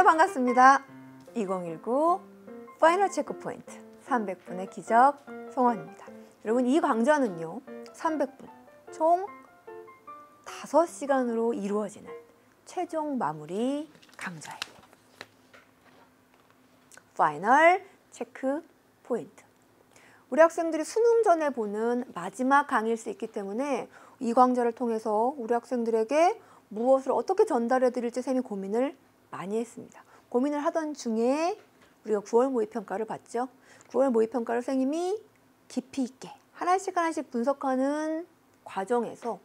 반갑습니다. 2019 파이널 체크 포인트 300분의 기적 송원입니다. 여러분, 이 강좌는요 300분 총 5시간으로 이루어지는 최종 마무리 강좌예요. 파이널 체크 포인트. 우리 학생들이 수능 전에 보는 마지막 강의일 수 있기 때문에 이 강좌를 통해서 우리 학생들에게 무엇을 어떻게 전달해 드릴지 쌤이 고민을 많이 했습니다. 고민을 하던 중에 우리가 9월 모의평가를 봤죠. 9월 모의평가를 선생님이 깊이 있게 하나씩 하나씩 분석하는 과정에서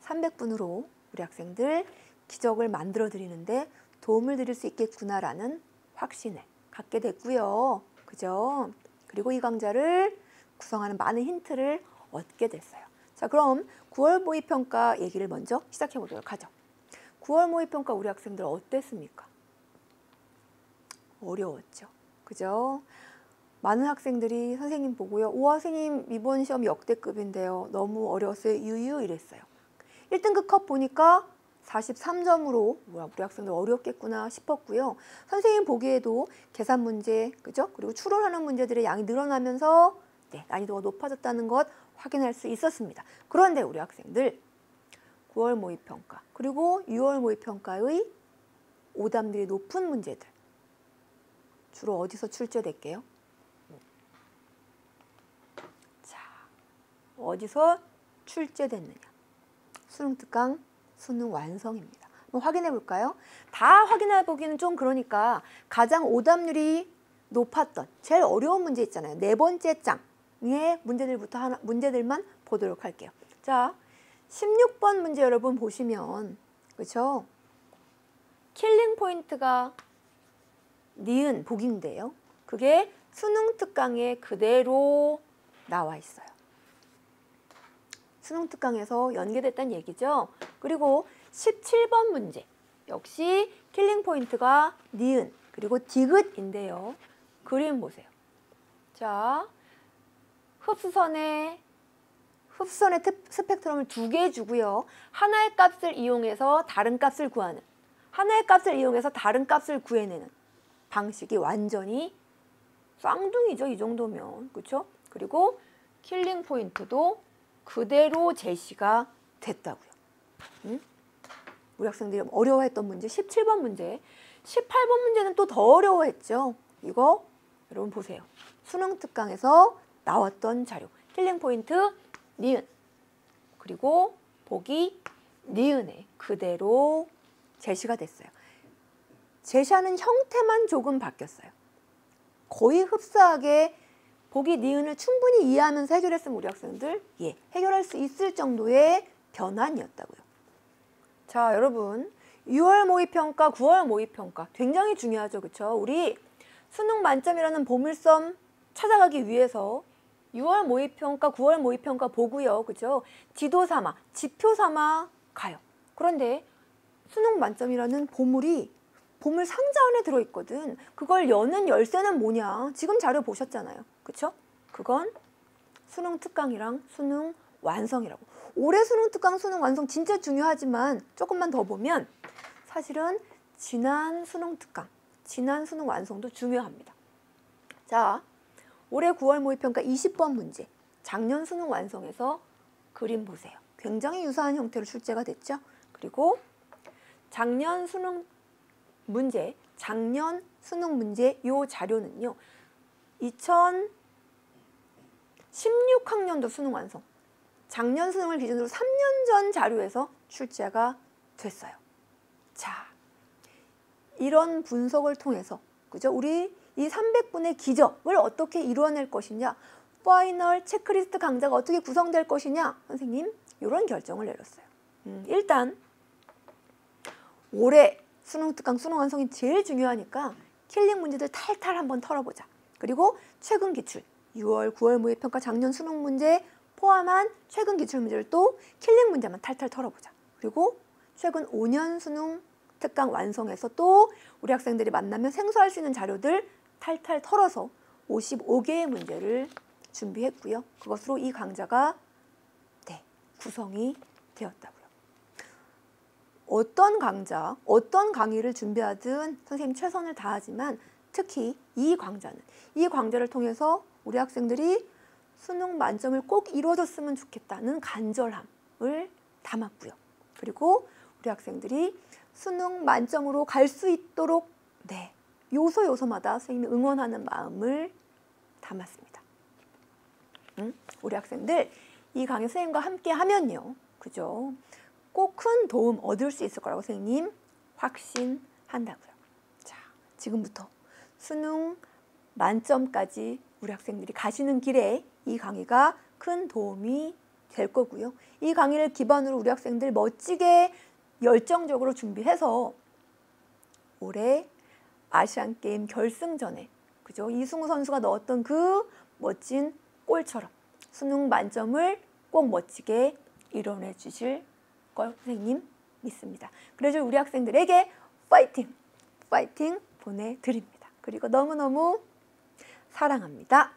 300분으로 우리 학생들 기적을 만들어 드리는데 도움을 드릴 수 있겠구나라는 확신을 갖게 됐고요. 그죠? 그리고 이 강좌를 구성하는 많은 힌트를 얻게 됐어요. 자, 그럼 9월 모의평가 얘기를 먼저 시작해 보도록 하죠. 9월 모의평가 우리 학생들 어땠습니까? 어려웠죠. 그죠? 많은 학생들이 선생님 보고요. 우와, 선생님 이번 시험 역대급인데요. 너무 어려웠어요. 유유 이랬어요. 1등급 컷 보니까 43점으로 우리 학생들 어렵겠구나 싶었고요. 선생님 보기에도 계산 문제, 그죠? 그리고 추론하는 문제들의 양이 늘어나면서 난이도가 높아졌다는 것 확인할 수 있었습니다. 그런데 우리 학생들 9월 모의평가 그리고 6월 모의평가의 오답률이 높은 문제들 주로 어디서 출제될게요? 자, 어디서 출제됐느냐? 수능 특강, 수능 완성입니다. 한번 확인해 볼까요? 다 확인해 보기는 좀 그러니까 가장 오답률이 높았던 제일 어려운 문제 있잖아요. 네 번째 장의 문제들만 보도록 할게요. 자, 16번 문제 여러분 보시면, 그렇죠? 킬링 포인트가 니은 복인데요. 그게 수능 특강에 그대로 나와 있어요. 수능 특강에서 연계됐다는 얘기죠. 그리고 17번 문제 역시 킬링 포인트가 니은 그리고 디귿인데요. 그림 보세요. 자, 흡수선의 스펙트럼을 2개 주고요. 하나의 값을 이용해서 다른 값을 구하는, 하나의 값을 이용해서 다른 값을 구해내는 방식이 완전히 쌍둥이죠. 이 정도면. 그렇죠? 그리고 킬링 포인트도 그대로 제시가 됐다고요. 우리 학생들이 어려워했던 문제 17번 문제, 18번 문제는 또 더 어려워했죠. 이거 여러분 보세요. 수능 특강에서 나왔던 자료. 킬링 포인트 니은 그리고 보기 니은에 그대로 제시가 됐어요. 제시하는 형태만 조금 바뀌었어요. 거의 흡사하게 보기 니은을 충분히 이해하면서 해결했으면 우리 학생들 해결할 수 있을 정도의 변환이었다고요. 자, 여러분 6월 모의평가, 9월 모의평가 굉장히 중요하죠. 그렇죠? 우리 수능 만점이라는 보물섬 찾아가기 위해서 6월 모의평가, 9월 모의평가 보고요. 그죠? 지도 삼아, 지표 삼아 가요. 그런데 수능 만점이라는 보물 상자 안에 들어있거든. 그걸 여는 열쇠는 뭐냐? 지금 자료 보셨잖아요. 그쵸? 그건 수능 특강이랑 수능 완성이라고. 올해 수능 특강, 수능 완성 진짜 중요하지만 조금만 더 보면 사실은 지난 수능 특강, 지난 수능 완성도 중요합니다. 자, 올해 9월 모의평가 20번 문제, 작년 수능 완성에서 그림 보세요. 굉장히 유사한 형태로 출제가 됐죠. 그리고 작년 수능 문제, 작년 수능 문제 요 자료는요. 2016학년도 수능 완성, 작년 수능을 기준으로 3년 전 자료에서 출제가 됐어요. 자, 이런 분석을 통해서 그죠? 우리 이 300분의 기적을 어떻게 이루어낼 것이냐, 파이널 체크리스트 강좌가 어떻게 구성될 것이냐, 선생님 이런 결정을 내렸어요. 일단 올해 수능 특강, 수능 완성이 제일 중요하니까 킬링 문제들 탈탈 한번 털어보자. 그리고 최근 기출, 6월, 9월 모의평가 작년 수능 문제 포함한 최근 기출 문제를 또 킬링 문제만 탈탈 털어보자. 그리고 최근 5년 수능 특강 완성해서 또 우리 학생들이 만나면 생소할 수 있는 자료들 탈탈 털어서 55개의 문제를 준비했고요. 그것으로 이 강좌가 구성이 되었다고요. 어떤 강좌, 어떤 강의를 준비하든 선생님 최선을 다하지만 특히 이 강좌를 통해서 우리 학생들이 수능 만점을 꼭 이루어졌으면 좋겠다는 간절함을 담았고요. 그리고 우리 학생들이 수능 만점으로 갈 수 있도록 요소마다 선생님이 응원하는 마음을 담았습니다. 우리 학생들 이 강의 선생님과 함께 하면요. 그죠? 꼭 큰 도움 얻을 수 있을 거라고 선생님 확신한다고요. 자, 지금부터 수능 만점까지 우리 학생들이 가시는 길에 이 강의가 큰 도움이 될 거고요. 이 강의를 기반으로 우리 학생들 멋지게 열정적으로 준비해서 올해 아시안게임 결승전에 그죠? 이승우 선수가 넣었던 그 멋진 골처럼 수능 만점을 꼭 멋지게 이뤄내 주실 걸 선생님 믿습니다. 그래서 우리 학생들에게 파이팅 보내드립니다. 그리고 너무너무 사랑합니다.